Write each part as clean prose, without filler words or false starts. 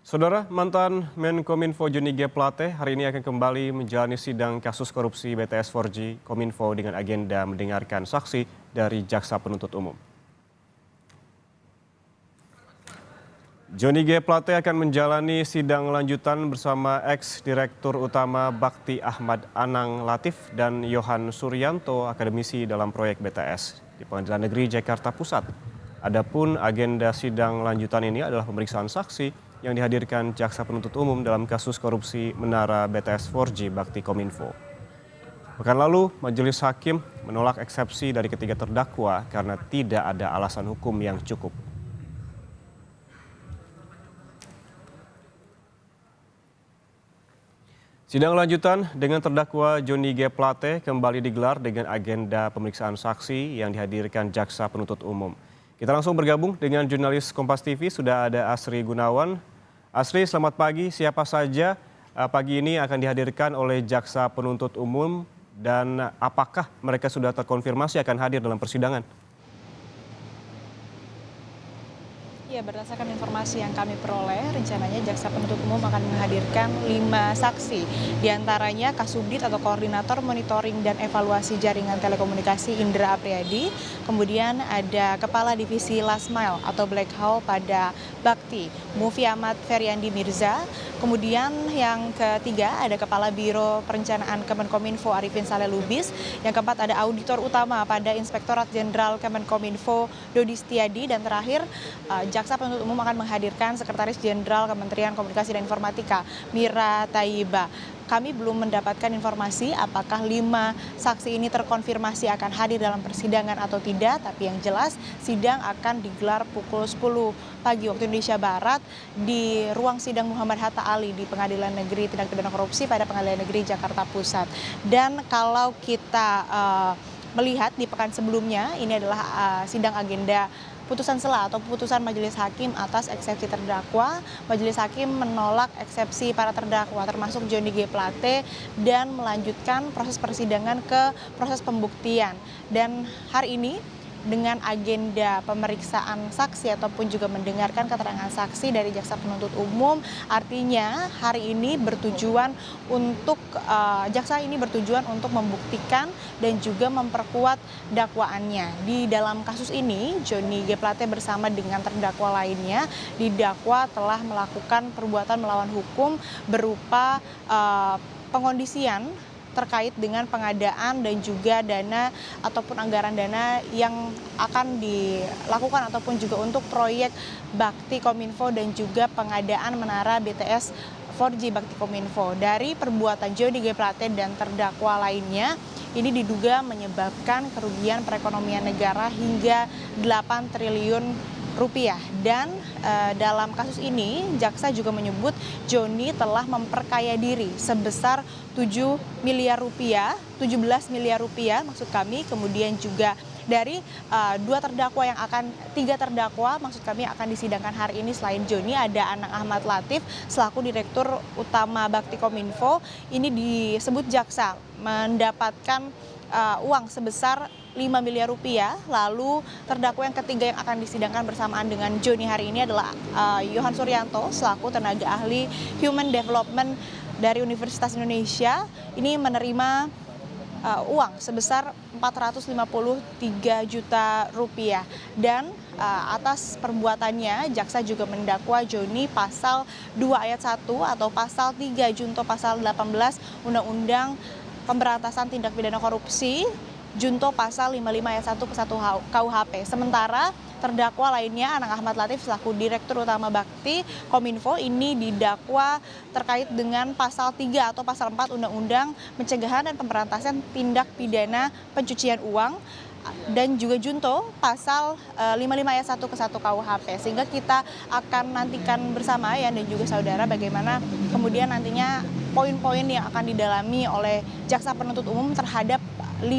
Saudara, mantan Menkominfo Johnny G. Plate hari ini akan kembali menjalani sidang kasus korupsi BTS 4G Kominfo dengan agenda mendengarkan saksi dari Jaksa Penuntut Umum. Johnny G. Plate akan menjalani sidang lanjutan bersama ex-direktur utama Bakti Ahmad Anang Latif dan Yohan Suryanto, akademisi dalam proyek BTS di Pengadilan Negeri Jakarta Pusat. Adapun agenda sidang lanjutan ini adalah pemeriksaan saksi yang dihadirkan Jaksa Penuntut Umum dalam kasus korupsi Menara BTS 4G Bakti Kominfo. Pekan lalu, Majelis Hakim menolak eksepsi dari ketiga terdakwa karena tidak ada alasan hukum yang cukup. Sidang lanjutan dengan terdakwa Johnny G. Plate kembali digelar dengan agenda pemeriksaan saksi yang dihadirkan Jaksa Penuntut Umum. Kita langsung bergabung dengan jurnalis Kompas TV, sudah ada Asri Gunawan. Asri, selamat pagi. Siapa saja pagi ini akan dihadirkan oleh Jaksa Penuntut Umum dan apakah mereka sudah terkonfirmasi akan hadir dalam persidangan? Ya, berdasarkan informasi yang kami peroleh, rencananya Jaksa Penuntut Umum akan menghadirkan 5 saksi. Di antaranya Kasubdit atau Koordinator Monitoring dan Evaluasi Jaringan Telekomunikasi Indra Apriyadi, kemudian ada Kepala Divisi Last Mile atau Black Hole pada Bakti, Mufi Ahmad Feryandi Mirza, kemudian yang ketiga ada Kepala Biro Perencanaan Kemenkominfo Arifin Saleh Lubis, yang keempat ada Auditor Utama pada Inspektorat Jenderal Kemenkominfo Dodi Setiadi, dan terakhir Jaksa Penuntut Umum akan menghadirkan Sekretaris Jenderal Kementerian Komunikasi dan Informatika Mira Tayyiba. Kami belum mendapatkan informasi apakah 5 saksi ini terkonfirmasi akan hadir dalam persidangan atau tidak, tapi yang jelas sidang akan digelar pukul 10 pagi waktu Indonesia Barat di ruang sidang Muhammad Hatta Ali di Pengadilan Negeri Tindak Pidana Korupsi pada Pengadilan Negeri Jakarta Pusat. Dan kalau kita melihat di pekan sebelumnya, ini adalah sidang agenda putusan sela atau putusan Majelis Hakim atas eksepsi terdakwa. Majelis Hakim menolak eksepsi para terdakwa termasuk Johnny G. Plate dan melanjutkan proses persidangan ke proses pembuktian. Dan hari ini dengan agenda pemeriksaan saksi ataupun juga mendengarkan keterangan saksi dari Jaksa Penuntut Umum, artinya hari ini bertujuan untuk jaksa ini bertujuan untuk membuktikan dan juga memperkuat dakwaannya. Di dalam kasus ini, Johnny G. Plate bersama dengan terdakwa lainnya didakwa telah melakukan perbuatan melawan hukum berupa pengondisian terkait dengan pengadaan dan juga dana ataupun anggaran dana yang akan dilakukan ataupun juga untuk proyek Bakti Kominfo dan juga pengadaan menara BTS 4G Bakti Kominfo. Dari perbuatan Johnny G. Plate dan terdakwa lainnya, ini diduga menyebabkan kerugian perekonomian negara hingga 8 triliun rupiah. Dan dalam kasus ini jaksa juga menyebut Johnny telah memperkaya diri sebesar 7 miliar rupiah, 17 miliar rupiah maksud kami. Kemudian juga dari tiga terdakwa maksud kami akan disidangkan hari ini selain Johnny, ada Anang Ahmad Latif selaku Direktur Utama Bakti Kominfo. Ini disebut jaksa mendapatkan uang sebesar 5 miliar rupiah. Lalu terdakwa yang ketiga yang akan disidangkan bersamaan dengan Johnny hari ini adalah Yohan Suryanto selaku tenaga ahli Human Development dari Universitas Indonesia. Ini menerima uang sebesar 453 juta rupiah. Dan atas perbuatannya jaksa juga mendakwa Johnny pasal 2 ayat 1 atau pasal 3 junto pasal 18 Undang-Undang Pemberantasan Tindak Pidana Korupsi junto pasal 55 ayat 1 ke 1 KUHP. Sementara terdakwa lainnya Anang Ahmad Latif selaku Direktur Utama Bakti Kominfo ini didakwa terkait dengan pasal 3 atau pasal 4 Undang-Undang Pencegahan dan Pemberantasan Tindak Pidana Pencucian Uang dan juga junto pasal 55 ayat 1 ke 1 KUHP. Sehingga kita akan nantikan bersama ya dan juga saudara bagaimana kemudian nantinya poin-poin yang akan didalami oleh Jaksa Penuntut Umum terhadap 5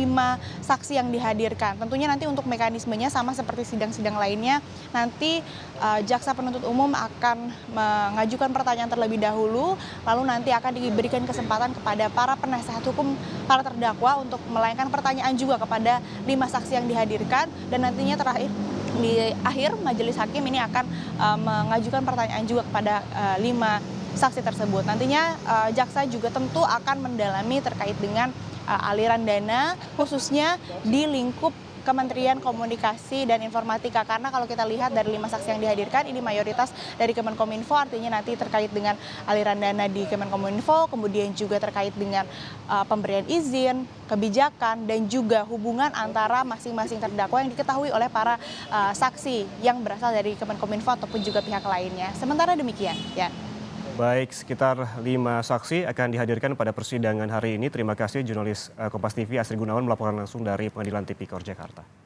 saksi yang dihadirkan. Tentunya nanti untuk mekanismenya sama seperti sidang-sidang lainnya, nanti Jaksa Penuntut Umum akan mengajukan pertanyaan terlebih dahulu, lalu nanti akan diberikan kesempatan kepada para penasehat hukum para terdakwa untuk melayangkan pertanyaan juga kepada 5 saksi yang dihadirkan, dan nantinya terakhir di akhir majelis hakim ini akan mengajukan pertanyaan juga kepada 5 saksi tersebut. Nantinya jaksa juga tentu akan mendalami terkait dengan aliran dana khususnya di lingkup Kementerian Komunikasi dan Informatika, karena kalau kita lihat dari 5 saksi yang dihadirkan ini mayoritas dari Kemenkominfo, artinya nanti terkait dengan aliran dana di Kemenkominfo, kemudian juga terkait dengan pemberian izin, kebijakan, dan juga hubungan antara masing-masing terdakwa yang diketahui oleh para saksi yang berasal dari Kemenkominfo ataupun juga pihak lainnya. Sementara demikian, ya. Baik, sekitar 5 saksi akan dihadirkan pada persidangan hari ini. Terima kasih jurnalis Kompas TV Astri Gunawan melaporkan langsung dari Pengadilan Tipikor Jakarta.